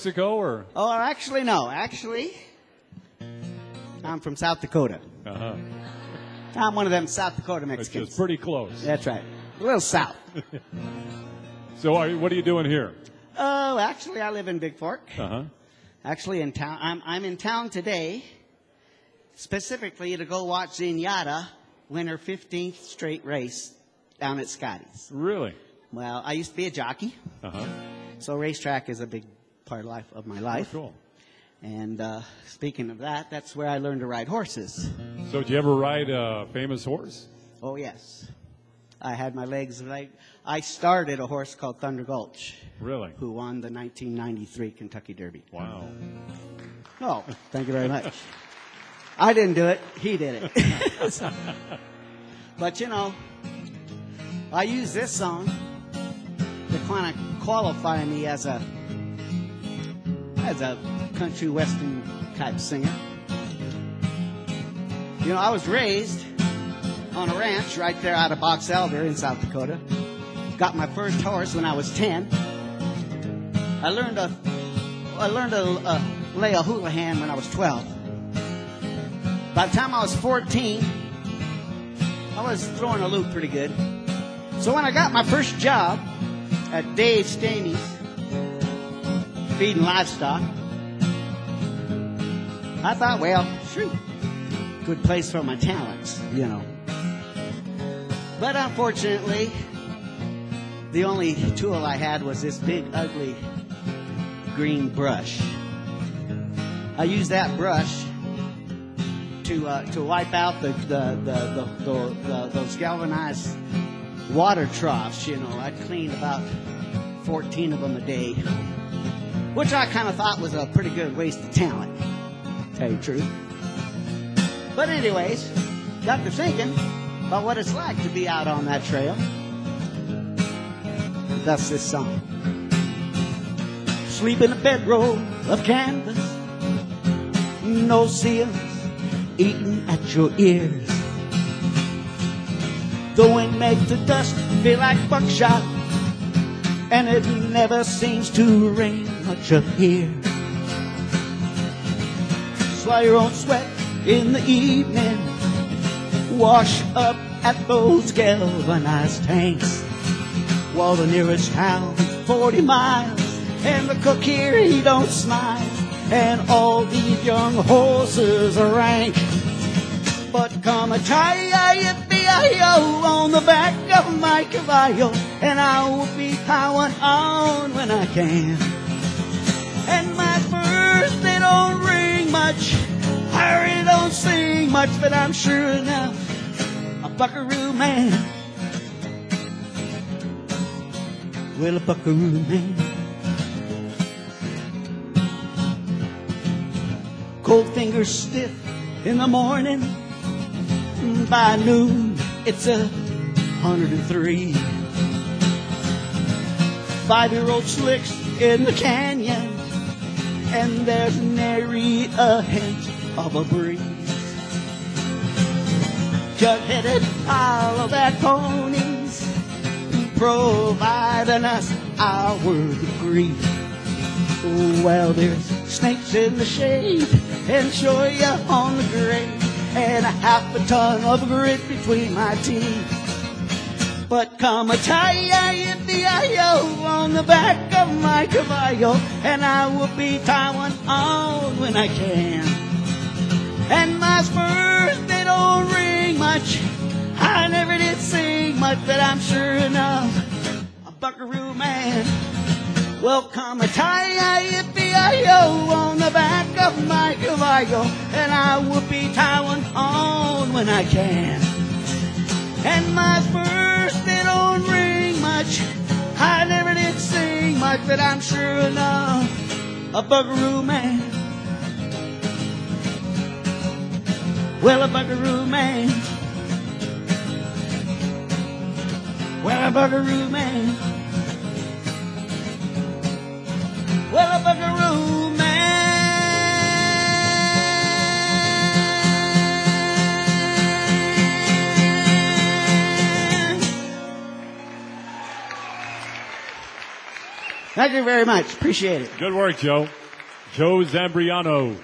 Mexico, or? Oh, actually, no. Actually, I'm from South Dakota. Uh-huh. I'm one of them South Dakota Which Mexicans. is pretty close. That's right. A little south. So what are you doing here? Oh, actually, I live in Big Fork. Uh-huh. Actually, in town. I'm in town today, specifically to go watch Zenyatta win her 15th straight race down at Scotty's. Really? Well, I used to be a jockey, Uh-huh. so racetrack is a big part of my life. Oh, cool. And speaking of that, that's where I learned to ride horses. So did you ever ride a famous horse? Oh, yes. I had my legs. I started a horse called Thunder Gulch, Really? who won the 1993 Kentucky Derby. Wow. Oh, thank you very much. I didn't do it. He did it. But, you know, I use this song to kind of qualify me as a country western type singer. You know, I was raised on a ranch right there out of Box Elder in South Dakota. Got my first horse when I was 10. I learned to lay a hula hand when I was 12. By the time I was 14, I was throwing a loop pretty good. So when I got my first job at Dave Staney's, feeding livestock, I thought, well, shoot, good place for my talents, you know. But unfortunately, the only tool I had was this big, ugly green brush. I used that brush to wipe out those galvanized water troughs. You know, I'd clean about 14 of them a day, which I kind of thought was a pretty good waste of talent, to tell you the truth. But anyways, got to thinking about what it's like to be out on that trail. That's this song. Sleep in a bedroll of canvas, no seals eating at your ears. The wind makes the dust feel like buckshot, and it never seems to rain much up here. Swallow your own sweat in the evening, wash up at those galvanized tanks, while the nearest town is 40 miles, and the cook here, he don't smile, and all these young horses are rank. But come a tie-yi-yi-yi-yo on the back of my caballo, and I will be plowing on when I can. And my spurs, they don't ring much, I really don't sing much, but I'm sure enough a buckaroo man. Well, a buckaroo man. Cold fingers stiff in the morning, by noon it's 103. 5-year-old slicks in the canyon, and there's nary a hint of a breeze. Jug-headed pile of that ponies, providing us our worth of grief. Well, there's snakes in the shade, and sure you on the grave, and a half a ton of grit between my teeth. But come a tie-yi-yi-yi-yo on the back of my caballo, and I will be plowing on when I can. And my spurs, they don't ring much, I never did sing much, but I'm sure enough a buckaroo man. Well, come a tie-yi-yi-yi-yo on the back of my caballo, and I will be plowing on when I can. And my spurs, they don't ring much, I never did sing much, but I'm sure enough a buckaroo man. Well, a buckaroo man. Well, a buckaroo man. Well, a buckaroo man. Thank you very much. Appreciate it. Good work, Joe. Joe Zambrano.